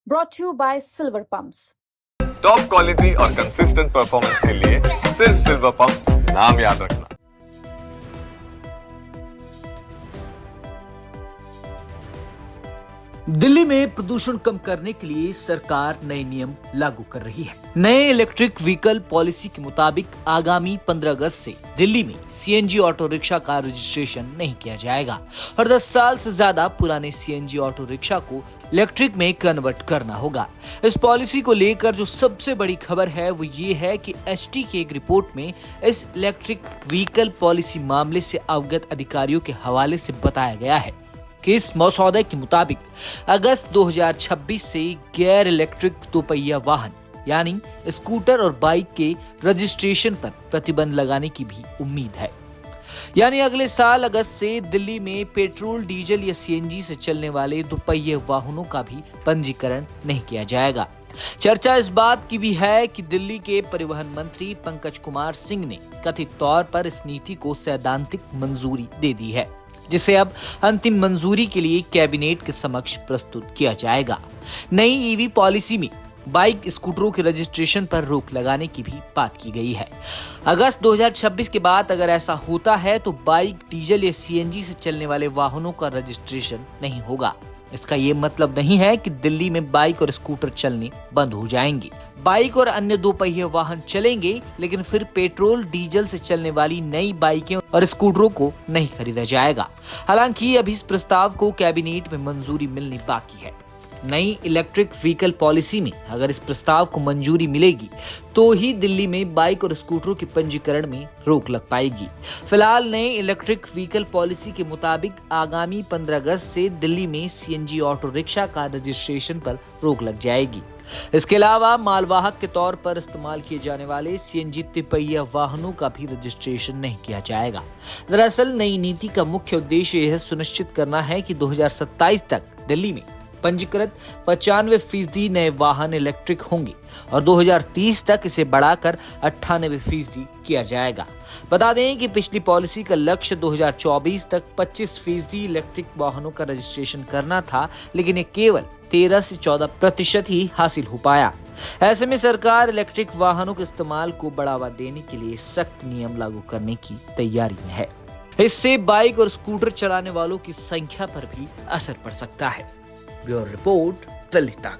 brought to you by Silver Pumps. Top quality और consistent performance के लिए सिर्फ सिल्वर पंप्स नाम याद रखना। दिल्ली में प्रदूषण कम करने के लिए सरकार नए नियम लागू कर रही है। नए इलेक्ट्रिक व्हीकल पॉलिसी के मुताबिक आगामी 15 अगस्त से दिल्ली में सीएनजी ऑटो रिक्शा का रजिस्ट्रेशन नहीं किया जाएगा और 10 साल से ज्यादा पुराने सीएनजी ऑटो रिक्शा को इलेक्ट्रिक में कन्वर्ट करना होगा। इस पॉलिसी को लेकर जो सबसे बड़ी खबर है वो ये है कि एचटी की एक रिपोर्ट में इस इलेक्ट्रिक व्हीकल पॉलिसी मामले से अवगत अधिकारियों के हवाले से बताया गया है कि इस मसौदे के मुताबिक अगस्त 2026 से गैर इलेक्ट्रिक दोपहिया वाहन यानी स्कूटर और बाइक के रजिस्ट्रेशन पर प्रतिबंध लगाने की भी उम्मीद है। यानी अगले साल अगस्त से दिल्ली में पेट्रोल, डीजल या सीएनजी से चलने वाले दोपहिए वाहनों का भी पंजीकरण नहीं किया जाएगा। चर्चा इस बात की भी है कि दिल्ली के परिवहन मंत्री पंकज कुमार सिंह ने कथित तौर पर इस नीति को सैद्धांतिक मंजूरी दे दी है, जिसे अब अंतिम मंजूरी के लिए कैबिनेट के समक्ष प्रस्तुत किया जाएगा। नई ईवी पॉलिसी में बाइक, स्कूटरों के रजिस्ट्रेशन पर रोक लगाने की भी बात की गई है। अगस्त 2026 के बाद अगर ऐसा होता है तो बाइक, डीजल या सीएनजी से चलने वाले वाहनों का रजिस्ट्रेशन नहीं होगा। इसका ये मतलब नहीं है कि दिल्ली में बाइक और स्कूटर चलने बंद हो जाएंगे। बाइक और अन्य दोपहिए वाहन चलेंगे, लेकिन फिर पेट्रोल, डीजल से चलने वाली नई बाइकें और स्कूटरों को नहीं खरीदा जाएगा। हालांकि अभी इस प्रस्ताव को कैबिनेट में मंजूरी मिलनी बाकी है। नई इलेक्ट्रिक व्हीकल पॉलिसी में अगर इस प्रस्ताव को मंजूरी मिलेगी तो ही दिल्ली में बाइक और स्कूटरों के पंजीकरण में रोक लग पाएगी। फिलहाल नए इलेक्ट्रिक व्हीकल पॉलिसी के मुताबिक आगामी 15 अगस्त से दिल्ली में सीएनजी ऑटो रिक्शा का रजिस्ट्रेशन पर रोक लग जाएगी। इसके अलावा मालवाहक के तौर पर इस्तेमाल किए जाने वाले सीएनजी तिपहिया वाहनों का भी रजिस्ट्रेशन नहीं किया जाएगा। दरअसल नई नीति का मुख्य उद्देश्य यह सुनिश्चित करना है कि 2027 तक दिल्ली में पंजीकृत 95% नए वाहन इलेक्ट्रिक होंगे और 2030 तक इसे बढ़ाकर 98% किया जाएगा। बता दें कि पिछली पॉलिसी का लक्ष्य 2024 तक 25% इलेक्ट्रिक वाहनों का रजिस्ट्रेशन करना था, लेकिन ये केवल 13 से 14% ही हासिल हो पाया। ऐसे में सरकार इलेक्ट्रिक वाहनों के इस्तेमाल को बढ़ावा देने के लिए सख्त नियम लागू करने की तैयारी में है। इससे बाइक और स्कूटर चलाने वालों की संख्या पर भी असर पड़ सकता है। ब्यूरो रिपोर्ट, दिल्ली तक।